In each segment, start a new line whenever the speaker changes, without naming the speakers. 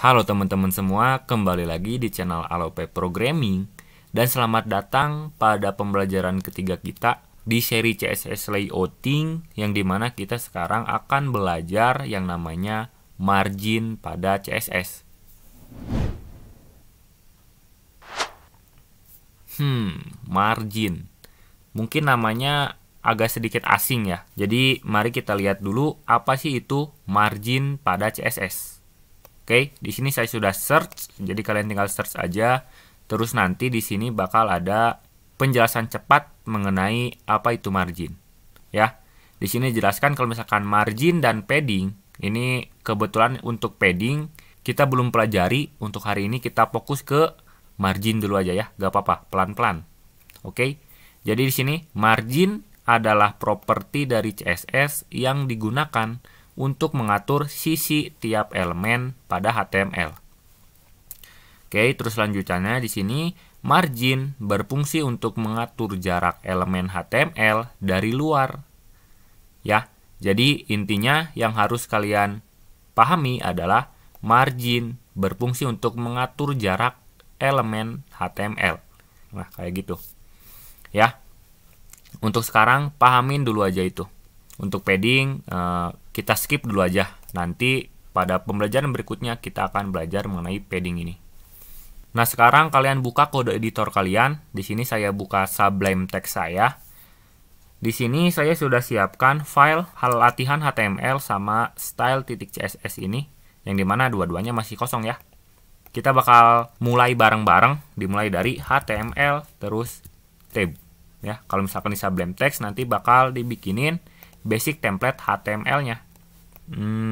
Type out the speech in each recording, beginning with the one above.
Halo teman-teman semua, kembali lagi di channel Alope Programming dan selamat datang pada pembelajaran ketiga kita di seri CSS Layouting yang dimana kita sekarang akan belajar yang namanya margin pada CSS. Margin. Mungkin namanya agak sedikit asing ya. Jadi mari kita lihat dulu apa sih itu margin pada CSS. Oke, di sini saya sudah search, jadi kalian tinggal search aja. Terus nanti di sini bakal ada penjelasan cepat mengenai apa itu margin. Ya, di sini jelaskan kalau misalkan margin dan padding, ini kebetulan untuk padding kita belum pelajari. Untuk hari ini kita fokus ke margin dulu aja ya, gak apa-apa, pelan-pelan. Oke, jadi di sini margin adalah properti dari CSS yang digunakan untuk mengatur sisi tiap elemen pada HTML. Oke, terus lanjutannya di sini margin berfungsi untuk mengatur jarak elemen HTML dari luar. Ya, jadi intinya yang harus kalian pahami adalah margin berfungsi untuk mengatur jarak elemen HTML. Nah, kayak gitu. Ya. Untuk sekarang pahamin dulu aja itu. Untuk padding kita skip dulu aja. Nanti pada pembelajaran berikutnya kita akan belajar mengenai padding ini. Nah, sekarang kalian buka kode editor kalian. Di sini saya buka Sublime Text saya. Di sini saya sudah siapkan file latihan HTML sama style.css ini, yang dimana dua-duanya masih kosong ya. Kita bakal mulai bareng-bareng, dimulai dari HTML terus tab. Ya, kalau misalkan di Sublime Text nanti bakal dibikinin basic template HTML-nya.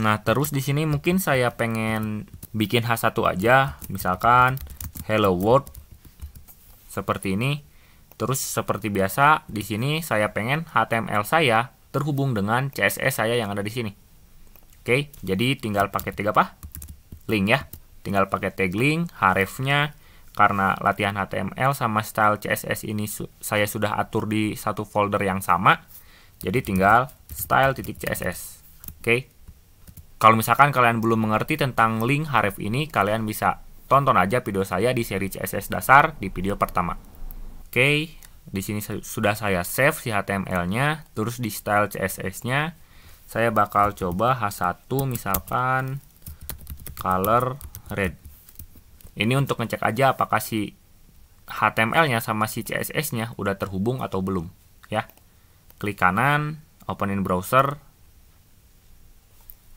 Nah, terus di sini mungkin saya pengen bikin H1 aja, misalkan hello world seperti ini. Terus seperti biasa di sini saya pengen HTML saya terhubung dengan CSS saya yang ada di sini. Oke, jadi tinggal pakai tag apa? Link ya. Tinggal pakai tag link, href-nya. Karena latihan HTML sama style CSS ini saya sudah atur di satu folder yang sama. Jadi tinggal style.css. Oke. Kalau misalkan kalian belum mengerti tentang link href ini, kalian bisa tonton aja video saya di seri CSS dasar di video pertama. Oke, di sini sudah saya save si HTML-nya, terus di style CSS-nya saya bakal coba H1 misalkan color red. Ini untuk ngecek aja apakah si HTML-nya sama si CSS-nya udah terhubung atau belum, ya. Klik kanan, open in browser.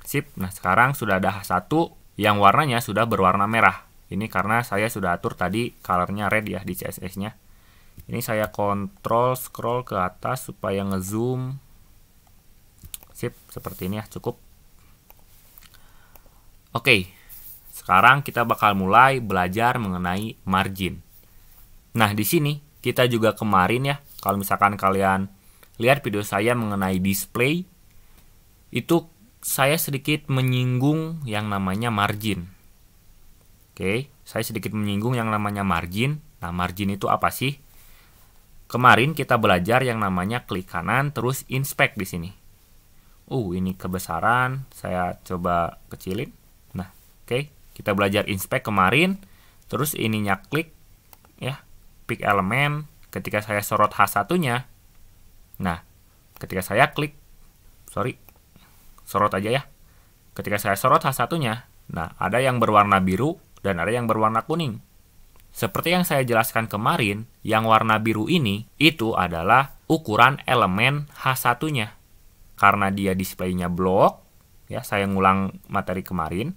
Sip. Nah, sekarang sudah ada H1 yang warnanya sudah berwarna merah. Ini karena saya sudah atur tadi color-nya red ya di CSS-nya. Ini saya kontrol scroll ke atas supaya ngezoom. Sip, seperti ini ya, cukup. Oke. Sekarang kita bakal mulai belajar mengenai margin. Nah, di sini kita juga kemarin ya, kalau misalkan kalian lihat video saya mengenai display, itu saya sedikit menyinggung yang namanya margin. Oke, saya sedikit menyinggung yang namanya margin. Nah, margin itu apa sih? Kemarin kita belajar yang namanya klik kanan terus inspect di sini. Ini kebesaran, saya coba kecilin. Nah, oke. Kita belajar inspect kemarin, terus ininya klik, ya, pick elemen, ketika saya sorot H1-nya, nah, ketika saya klik, sorot aja ya, ketika saya sorot H1-nya, nah, ada yang berwarna biru, dan ada yang berwarna kuning. Seperti yang saya jelaskan kemarin, yang warna biru ini, itu adalah ukuran elemen H1-nya. Karena dia displaynya blok, ya, saya ngulang materi kemarin,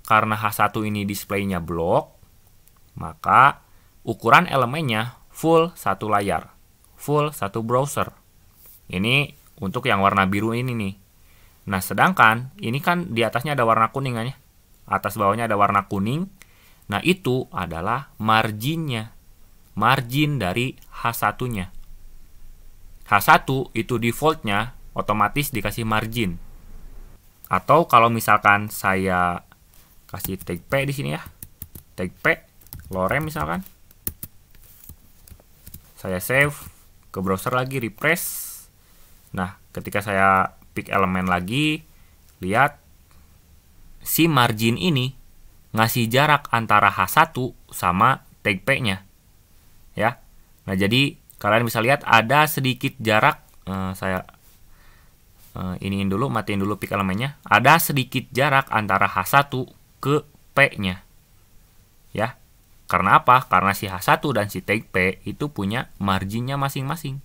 karena H1 ini displaynya blok, maka ukuran elemennya full satu layar, full satu browser. Ini untuk yang warna biru ini nih. Nah, sedangkan ini kan di atasnya ada warna kuning kan ya. Atas bawahnya ada warna kuning. Nah, itu adalah marginnya. Margin dari H1-nya. H1 itu defaultnya otomatis dikasih margin. Atau kalau misalkan saya kasih tag P di sini ya. Tag P, lorem misalkan. Saya save ke browser lagi, refresh. Nah, ketika saya pick elemen lagi, lihat si margin ini ngasih jarak antara H1 sama tag P-nya. Ya. Nah, jadi kalian bisa lihat ada sedikit jarak. Saya iniin dulu, matiin dulu pick elemennya. Ada sedikit jarak antara H1 ke P-nya. Ya. Karena apa? Karena si H1 dan si tag P itu punya marginnya masing-masing.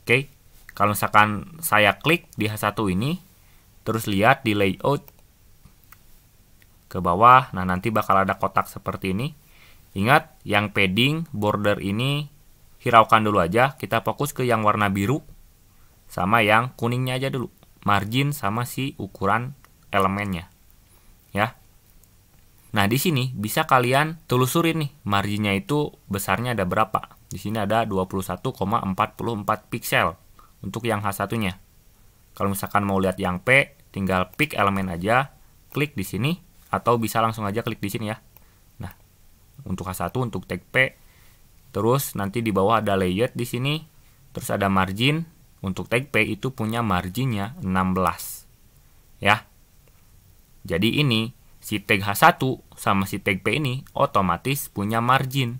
Oke. Kalau misalkan saya klik di H1 ini, terus lihat di layout ke bawah, nah nanti bakal ada kotak seperti ini. Ingat, yang padding border ini hiraukan dulu aja. Kita fokus ke yang warna biru sama yang kuningnya aja dulu. Margin sama si ukuran elemennya. Ya. Nah, di sini bisa kalian telusurin nih, marginnya itu besarnya ada berapa. Di sini ada 21,44 pixel untuk yang H1-nya. Kalau misalkan mau lihat yang P, tinggal pick elemen aja, klik di sini, atau bisa langsung aja klik di sini ya. Nah, untuk H1, untuk tag P, terus nanti di bawah ada layout di sini, terus ada margin. Untuk tag P itu punya marginnya 16. Ya. Jadi ini si tag H1 sama si tag P ini otomatis punya margin.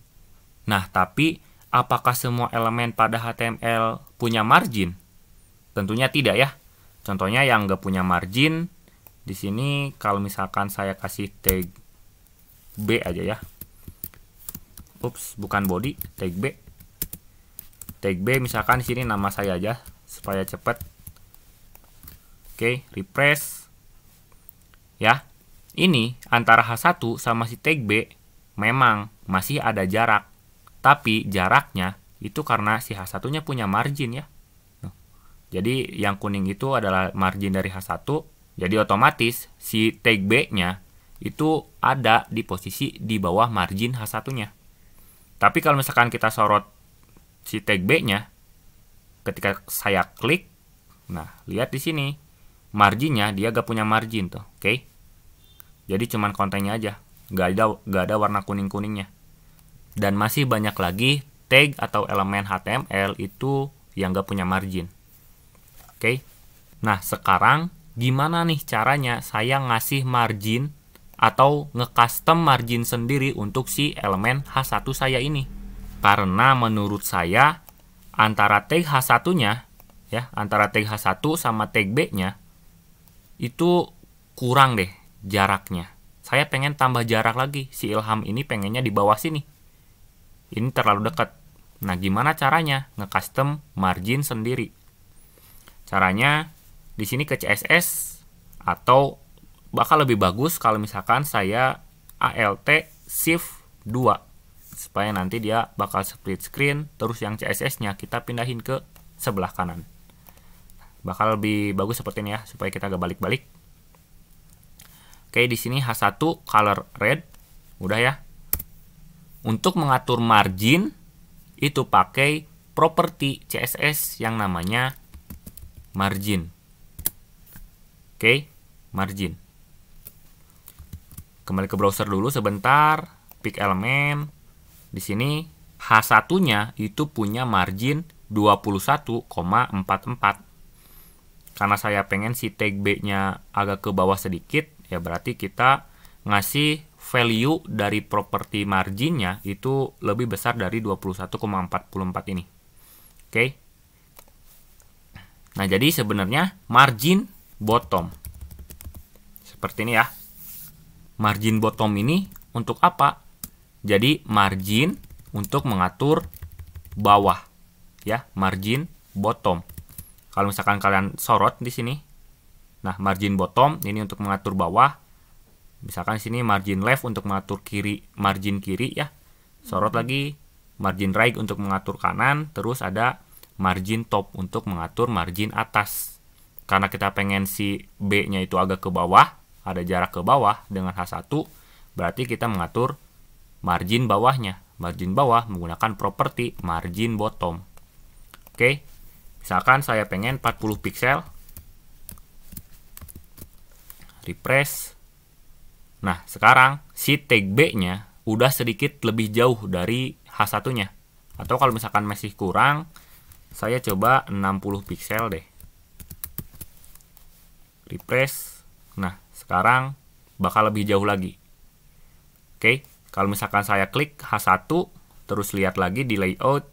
Nah, tapi apakah semua elemen pada HTML punya margin? Tentunya tidak ya. Contohnya yang nggak punya margin, di sini kalau misalkan saya kasih tag B aja ya. Ups, bukan body, tag B. Tag B misalkan di sini nama saya aja supaya cepat. Oke, refresh. Ya. Ini antara H1 sama si tag B memang masih ada jarak. Tapi jaraknya itu karena si H1-nya punya margin ya. Jadi yang kuning itu adalah margin dari H1. Jadi otomatis si tag B-nya itu ada di posisi di bawah margin H1-nya. Tapi kalau misalkan kita sorot si tag B-nya, ketika saya klik, nah lihat di sini marginnya dia gak punya margin tuh, oke? Jadi cuman kontennya aja, gak ada warna kuning-kuningnya. Dan masih banyak lagi tag atau elemen HTML itu yang gak punya margin. Oke. Nah, sekarang gimana nih caranya saya ngasih margin atau nge-custom margin sendiri untuk si elemen H1 saya ini? Karena menurut saya antara tag H1-nya ya, antara tag H1 sama tag B-nya itu kurang deh jaraknya. Saya pengen tambah jarak lagi. Si Ilham ini pengennya di bawah sini. Ini terlalu dekat. Nah, gimana caranya nge-custom margin sendiri? Caranya di sini ke CSS, atau bakal lebih bagus kalau misalkan saya Alt Shift 2 supaya nanti dia bakal split screen, terus yang CSS-nya kita pindahin ke sebelah kanan. Bakal lebih bagus seperti ini ya, supaya kita gak balik-balik. Oke, di sini H1 color red, udah ya. Untuk mengatur margin itu pakai properti CSS yang namanya margin. Oke, margin. Kembali ke browser dulu sebentar, pick elemen. Di sini H1-nya itu punya margin 21,44. Karena saya pengen si tag B-nya agak ke bawah sedikit, ya berarti kita ngasih value dari properti marginnya itu lebih besar dari 21,44 ini. Oke. Nah, jadi sebenarnya margin bottom. Seperti ini ya. Margin bottom ini untuk apa? Jadi margin untuk mengatur bawah. Ya, margin bottom. Kalau misalkan kalian sorot di sini. Nah, margin bottom ini untuk mengatur bawah. Misalkan di sini margin left untuk mengatur kiri, margin kiri ya. Sorot lagi margin right untuk mengatur kanan, terus ada margin top untuk mengatur margin atas. Karena kita pengen si B-nya itu agak ke bawah, ada jarak ke bawah dengan H1, berarti kita mengatur margin bawahnya. Margin bawah menggunakan properti margin bottom. Oke. Misalkan saya pengen 40 pixel. Refresh. Nah, sekarang si tag B-nya udah sedikit lebih jauh dari H1-nya. Atau kalau misalkan masih kurang, saya coba 60 pixel deh. Refresh. Nah, sekarang bakal lebih jauh lagi. Oke, kalau misalkan saya klik H1, terus lihat lagi di layout,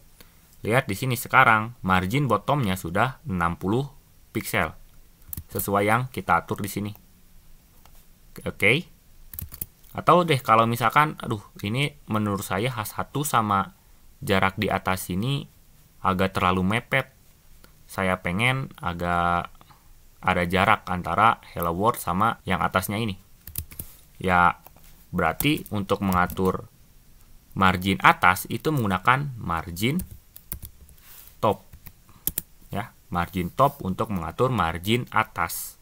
lihat di sini sekarang margin bottomnya sudah 60 pixel, sesuai yang kita atur di sini. Oke. Atau deh kalau misalkan, aduh ini menurut saya H1 sama jarak di atas ini agak terlalu mepet. Saya pengen agak ada jarak antara Hello World sama yang atasnya ini. Ya, berarti untuk mengatur margin atas itu menggunakan margin top. Ya, margin top untuk mengatur margin atas.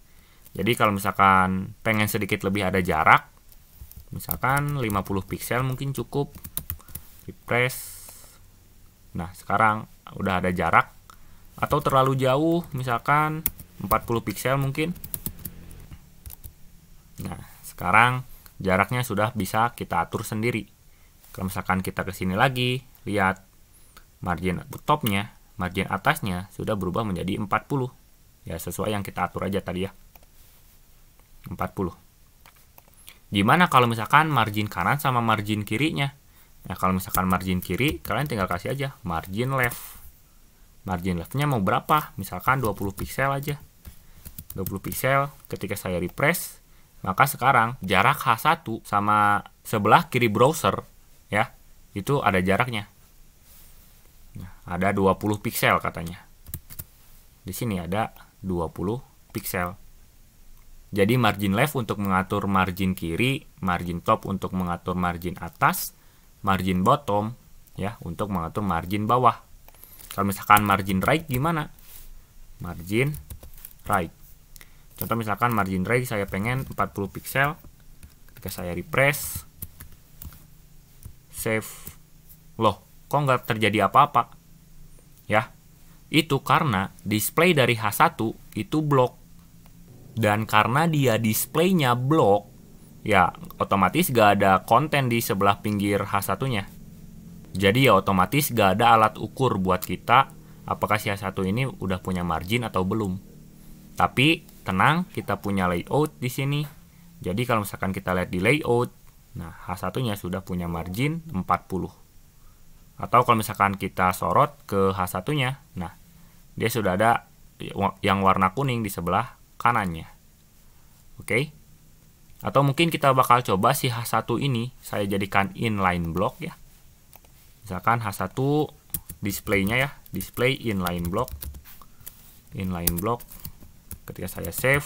Jadi kalau misalkan pengen sedikit lebih ada jarak, misalkan 50 pixel mungkin cukup. Refresh. Nah, sekarang udah ada jarak. Atau terlalu jauh, misalkan 40 pixel mungkin. Nah, sekarang jaraknya sudah bisa kita atur sendiri. Kalau misalkan kita ke sini lagi, lihat margin topnya, margin atasnya sudah berubah menjadi 40. Ya, sesuai yang kita atur aja tadi ya. 40. Gimana kalau misalkan margin kanan sama margin kirinya? Nah, kalau misalkan margin kiri, kalian tinggal kasih aja margin left. Margin leftnya mau berapa? Misalkan 20 pixel aja. 20 pixel, ketika saya refresh, maka sekarang jarak H1 sama sebelah kiri browser, ya, itu ada jaraknya. Nah, ada 20 pixel katanya. Di sini ada 20 pixel. Jadi margin left untuk mengatur margin kiri, margin top untuk mengatur margin atas, margin bottom ya untuk mengatur margin bawah. Kalau misalkan margin right gimana? Margin right. Contoh misalkan margin right saya pengen 40 pixel. Ketika saya refresh, save. Loh, kok nggak terjadi apa-apa? Ya, itu karena display dari H1 itu blok. Dan karena dia displaynya blok, ya otomatis gak ada konten di sebelah pinggir H1-nya. Jadi ya otomatis gak ada alat ukur buat kita apakah si H1 ini udah punya margin atau belum. Tapi tenang, kita punya layout di sini. Jadi kalau misalkan kita lihat di layout, nah H1-nya sudah punya margin 40. Atau kalau misalkan kita sorot ke H1-nya, nah dia sudah ada yang warna kuning di sebelah kanannya. Oke. Atau mungkin kita bakal coba si H1 ini saya jadikan inline block ya. Misalkan H1 displaynya ya, display inline block. Inline block. Ketika saya save,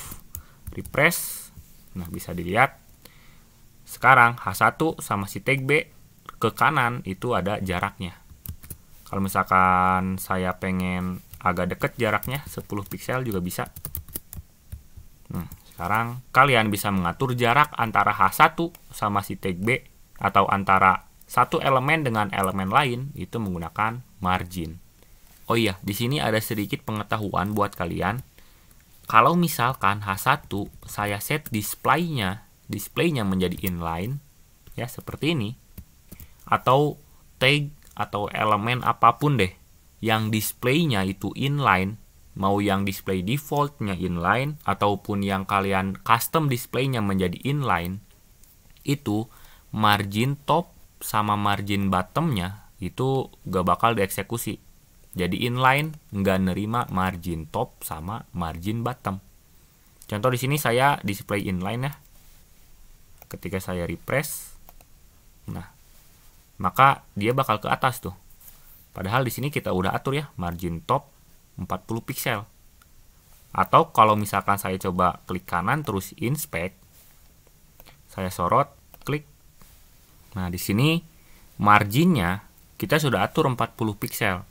refresh, nah bisa dilihat sekarang H1 sama si tag B ke kanan itu ada jaraknya. Kalau misalkan saya pengen agak deket jaraknya 10 pixel juga bisa. Sekarang kalian bisa mengatur jarak antara H1 sama si tag B atau antara satu elemen dengan elemen lain itu menggunakan margin. Oh iya, di sini ada sedikit pengetahuan buat kalian. Kalau misalkan H1 saya set displaynya menjadi inline ya seperti ini, atau tag atau elemen apapun deh yang displaynya itu inline, mau yang display defaultnya inline ataupun yang kalian custom displaynya menjadi inline, itu margin top sama margin bottomnya itu gak bakal dieksekusi. Jadi inline nggak nerima margin top sama margin bottom. Contoh di sini saya display inline ya. Ketika saya refresh, nah maka dia bakal ke atas tuh. Padahal di sini kita udah atur ya margin top 40 pixel. Atau kalau misalkan saya coba klik kanan terus inspect, saya sorot, klik. Nah, di sini marginnya kita sudah atur 40 pixel.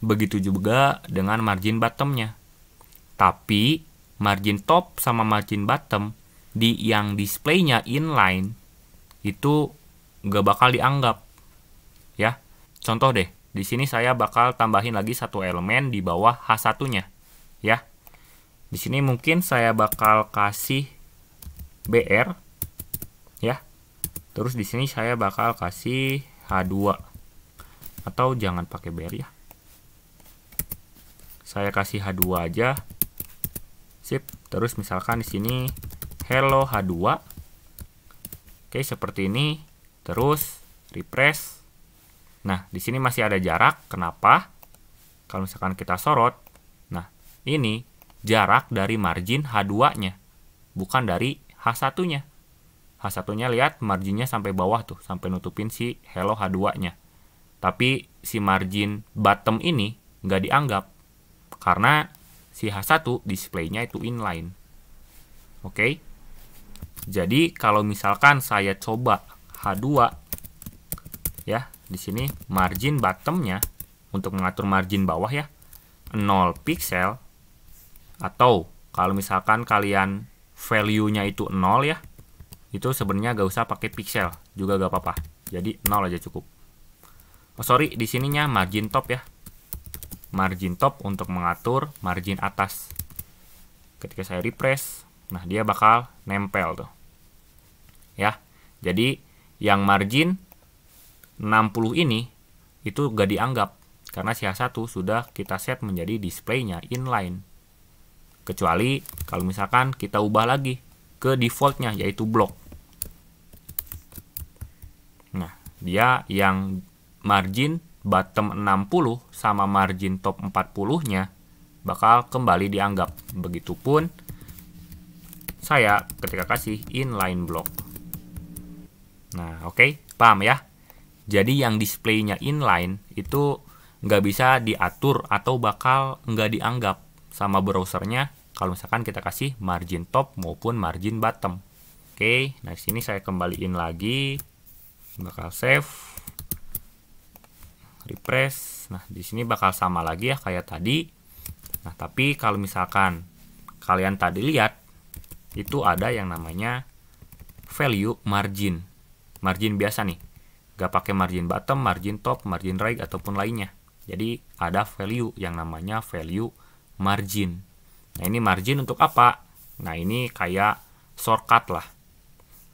Begitu juga dengan margin bottomnya. Tapi margin top sama margin bottom di yang displaynya inline itu nggak bakal dianggap. Ya, contoh deh. Di sini saya bakal tambahin lagi satu elemen di bawah H1-nya, ya. Di sini mungkin saya bakal kasih BR, ya. Terus di sini saya bakal kasih H2, atau jangan pakai BR ya. Saya kasih H2 aja, sip. Terus misalkan di sini hello H2, Oke, seperti ini. Terus refresh. Nah, di sini masih ada jarak. Kenapa? Kalau misalkan kita sorot, nah, ini jarak dari margin H2-nya, bukan dari H1-nya. H1-nya lihat marginnya sampai bawah tuh, sampai nutupin si hello H2-nya. Tapi si margin bottom ini nggak dianggap, karena si H1 displaynya itu inline. Oke. Jadi kalau misalkan saya coba H2 ya, di sini margin bottomnya untuk mengatur margin bawah ya 0 pixel, atau kalau misalkan kalian value-nya itu 0 ya, itu sebenarnya gak usah pakai pixel juga gak apa-apa. Jadi 0 aja cukup. Oh sorry, di sininya margin top ya. Margin top untuk mengatur margin atas. Ketika saya refresh, nah dia bakal nempel tuh. Ya. Jadi yang margin 60 ini itu gak dianggap karena si H1 sudah kita set menjadi displaynya inline. Kecuali kalau misalkan kita ubah lagi ke defaultnya yaitu block. Nah, dia yang margin bottom 60 sama margin top 40-nya bakal kembali dianggap. Begitupun saya ketika kasih inline block. Nah, oke, paham ya? Jadi yang displaynya inline itu nggak bisa diatur atau bakal nggak dianggap sama browsernya kalau misalkan kita kasih margin top maupun margin bottom. Oke, nah di sini saya kembaliin lagi, bakal save, refresh. Nah di sini bakal sama lagi ya kayak tadi. Nah tapi kalau misalkan kalian tadi lihat itu ada yang namanya value margin, margin biasa nih, nggak pakai margin bottom, margin top, margin right ataupun lainnya. Jadi ada value yang namanya value margin. Nah ini margin untuk apa? Nah ini kayak shortcut lah.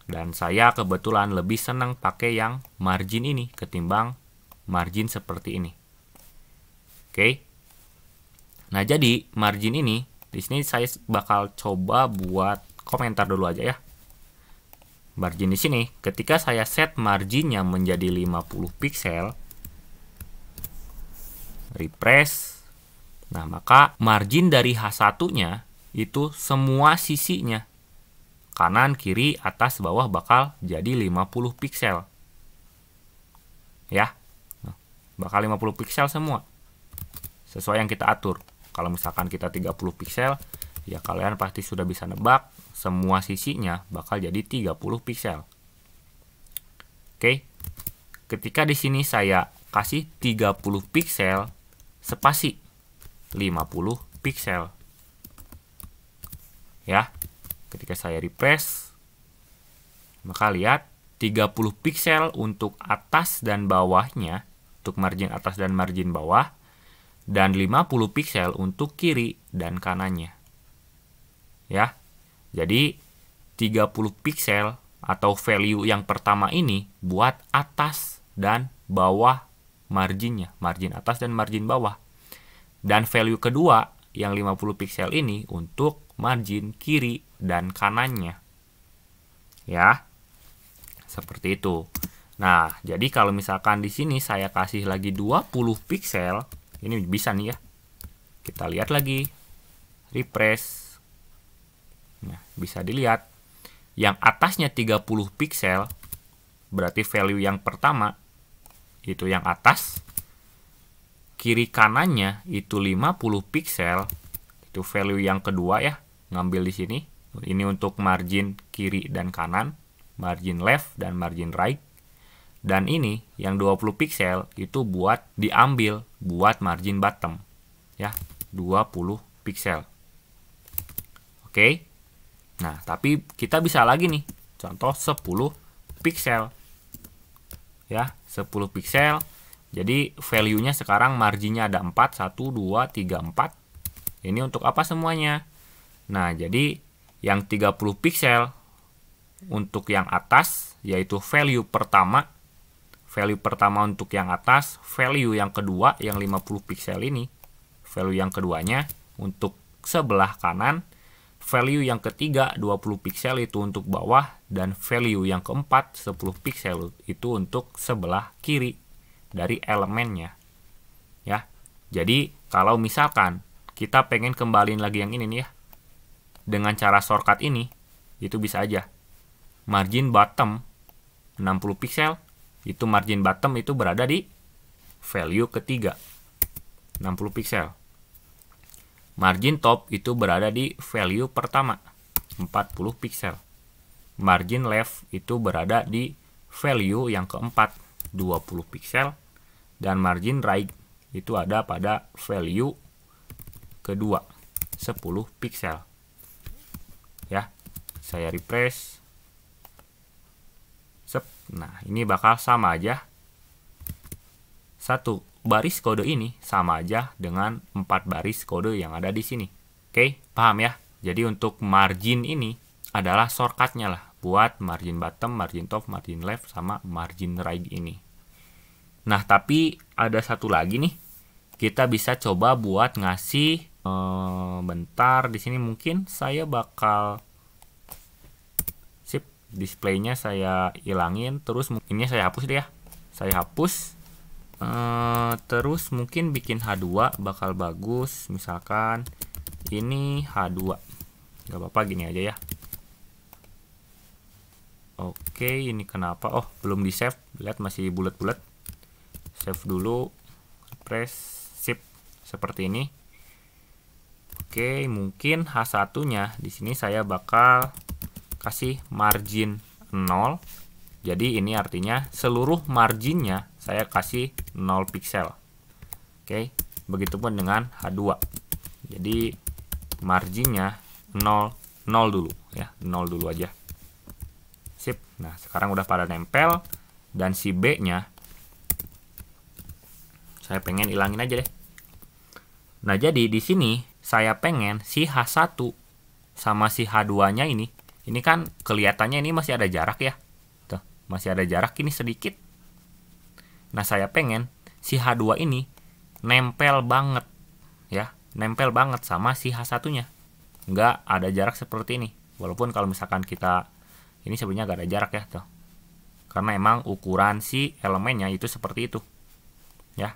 Dan saya kebetulan lebih senang pakai yang margin ini ketimbang margin seperti ini. Oke. Nah jadi margin ini di sini saya bakal coba buat komentar dulu aja ya. Margin di sini ketika saya set marginnya menjadi 50 pixel, refresh. Nah, maka margin dari H1-nya itu semua sisinya, kanan, kiri, atas, bawah bakal jadi 50 pixel. Ya. Nah, bakal 50 pixel semua. Sesuai yang kita atur. Kalau misalkan kita 30 pixel, ya kalian pasti sudah bisa nebak semua sisinya bakal jadi 30 pixel. Oke. Ketika di sini saya kasih 30 pixel spasi 50 pixel. Ya. Ketika saya refresh, maka lihat 30 pixel untuk atas dan bawahnya, untuk margin atas dan margin bawah, dan 50 pixel untuk kiri dan kanannya. Ya. Jadi 30 pixel atau value yang pertama ini buat atas dan bawah marginnya, margin atas dan margin bawah. Dan value kedua yang 50 pixel ini untuk margin kiri dan kanannya. Ya. Seperti itu. Nah, jadi kalau misalkan di sini saya kasih lagi 20 pixel, ini bisa nih ya. Kita lihat lagi. Refresh. Nah, bisa dilihat yang atasnya 30 pixel berarti value yang pertama itu yang atas. Kiri kanannya itu 50 pixel, itu value yang kedua ya, ngambil di sini. Ini untuk margin kiri dan kanan, margin left dan margin right. Dan ini yang 20 pixel itu buat diambil buat margin bottom. Ya, 20 pixel. Oke. Nah, tapi kita bisa lagi nih. Contoh 10 pixel. Ya, 10 pixel. Jadi value-nya sekarang marginnya ada 4, 1, 2, 3, 4. Ini untuk apa semuanya? Nah, jadi yang 30 pixel untuk yang atas, yaitu value pertama. Value pertama untuk yang atas, value yang kedua yang 50 pixel ini. Value yang keduanya untuk sebelah kanan, value yang ketiga 20 piksel itu untuk bawah, dan value yang keempat 10 piksel itu untuk sebelah kiri dari elemennya. Ya. Jadi kalau misalkan kita pengen kembaliin lagi yang ini nih ya, dengan cara shortcut ini, itu bisa aja. Margin bottom 60 piksel, itu margin bottom itu berada di value ketiga 60 piksel. Margin top itu berada di value pertama 40 piksel. Margin left itu berada di value yang keempat 20 piksel, dan margin right itu ada pada value kedua 10 piksel. Ya, saya refresh. Nah, ini bakal sama aja. Satu baris kode ini sama aja dengan 4 baris kode yang ada di sini. Oke, paham ya? Jadi untuk margin ini adalah shortcutnya lah buat margin bottom, margin top, margin left, sama margin right ini. Nah, tapi ada satu lagi nih. Kita bisa coba buat ngasih bentar di sini, mungkin saya bakal displaynya saya hilangin, terus ini saya hapus deh ya. Saya hapus. Terus mungkin bikin H2 bakal bagus, misalkan ini H2, gak apa-apa gini aja ya. Oke, ini kenapa? Oh, belum di save, lihat masih bulat-bulat. Save dulu, press shift seperti ini. Oke, mungkin H1 nya di sini saya bakal kasih margin 0. Jadi ini artinya seluruh marginnya saya kasih 0 piksel. Oke, begitupun dengan H2. Jadi marginnya 0 dulu ya, 0 dulu aja. Sip. Nah, sekarang udah pada nempel, dan si B-nya saya pengen ilangin aja deh. Nah, jadi di sini saya pengen si H1 sama si H2-nya ini kan kelihatannya ini masih ada jarak ya. Tuh, masih ada jarak ini sedikit. Nah, saya pengen si H2 ini nempel banget ya, nempel banget sama si H1-nya. Nggak ada jarak seperti ini. Walaupun kalau misalkan kita ini sebenarnya nggak ada jarak ya, tuh. Karena emang ukuran si elemennya itu seperti itu. Ya.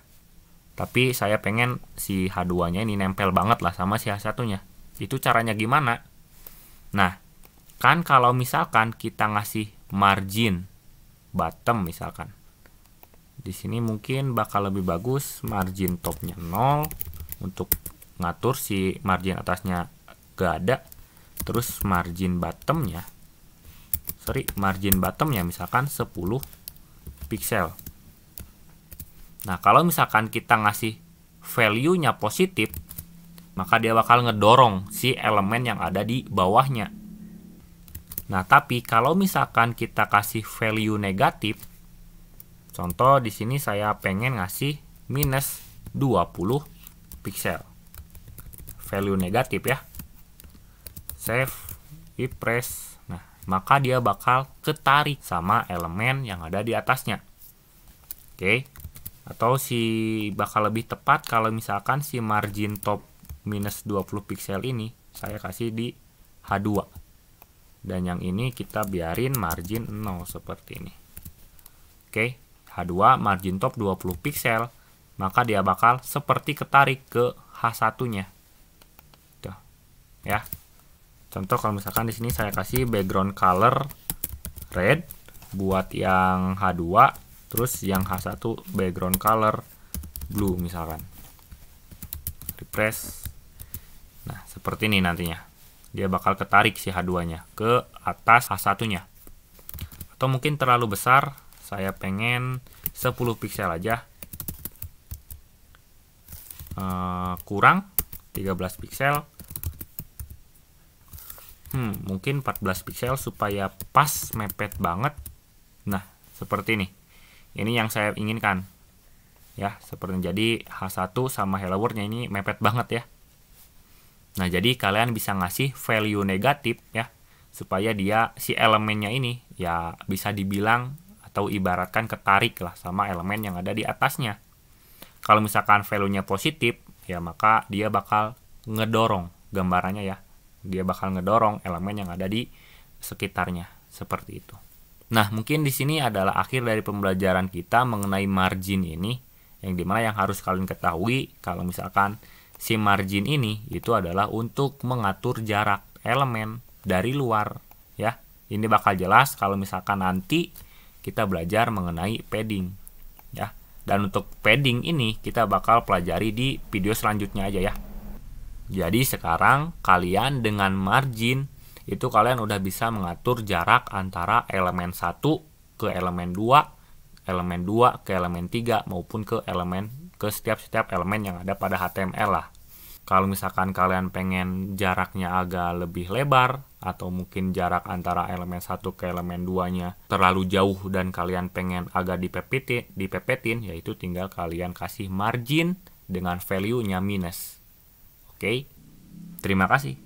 Tapi saya pengen si H2-nya ini nempel banget lah sama si H1-nya. Itu caranya gimana? Nah, kan kalau misalkan kita ngasih margin bottom misalkan, di sini mungkin bakal lebih bagus margin topnya 0 untuk ngatur si margin atasnya gak ada. Terus margin bottomnya misalkan 10 piksel. Nah, kalau misalkan kita ngasih value-nya positif, maka dia bakal ngedorong si elemen yang ada di bawahnya. Nah, tapi kalau misalkan kita kasih value negatif, contoh di sini saya pengen ngasih minus 20 piksel. Value negatif ya. Save, refresh. Nah, maka dia bakal ketarik sama elemen yang ada di atasnya. Oke. Atau bakal lebih tepat kalau misalkan si margin top minus 20 piksel ini saya kasih di H2. Dan yang ini kita biarin margin 0 seperti ini. Oke, H2 margin top 20 piksel, maka dia bakal seperti ketarik ke H1-nya. Tuh. Ya. Contoh kalau misalkan di sini saya kasih background color red buat yang H2, terus yang H1 background color blue misalkan. Refresh. Nah, seperti ini nantinya. Dia bakal ketarik si H2-nya ke atas H1-nya. Atau mungkin terlalu besar, saya pengen 10 piksel aja. Kurang 13 piksel. Mungkin 14 piksel supaya pas mepet banget. Nah, seperti ini. Ini yang saya inginkan. Ya, seperti jadi H1 sama hello world-nya ini mepet banget ya. Nah, jadi kalian bisa ngasih value negatif ya, supaya dia si elemennya ini ya bisa dibilang atau ibaratkan ketarik lah sama elemen yang ada di atasnya. Kalau misalkan value-nya positif, ya maka dia bakal ngedorong gambarannya ya. Dia bakal ngedorong elemen yang ada di sekitarnya, seperti itu. Nah, mungkin di sini adalah akhir dari pembelajaran kita mengenai margin ini, yang dimana yang harus kalian ketahui kalau misalkan si margin ini itu adalah untuk mengatur jarak elemen dari luar, ya. Ini bakal jelas kalau misalkan nanti kita belajar mengenai padding, ya. Dan untuk padding ini kita bakal pelajari di video selanjutnya aja ya. Jadi sekarang kalian dengan margin itu kalian udah bisa mengatur jarak antara elemen 1 ke elemen 2, elemen 2 ke elemen 3, maupun ke setiap elemen yang ada pada HTML lah. Kalau misalkan kalian pengen jaraknya agak lebih lebar, atau mungkin jarak antara elemen 1 ke elemen 2-nya terlalu jauh dan kalian pengen agak dipepetin, yaitu tinggal kalian kasih margin dengan value-nya minus. Oke, terima kasih.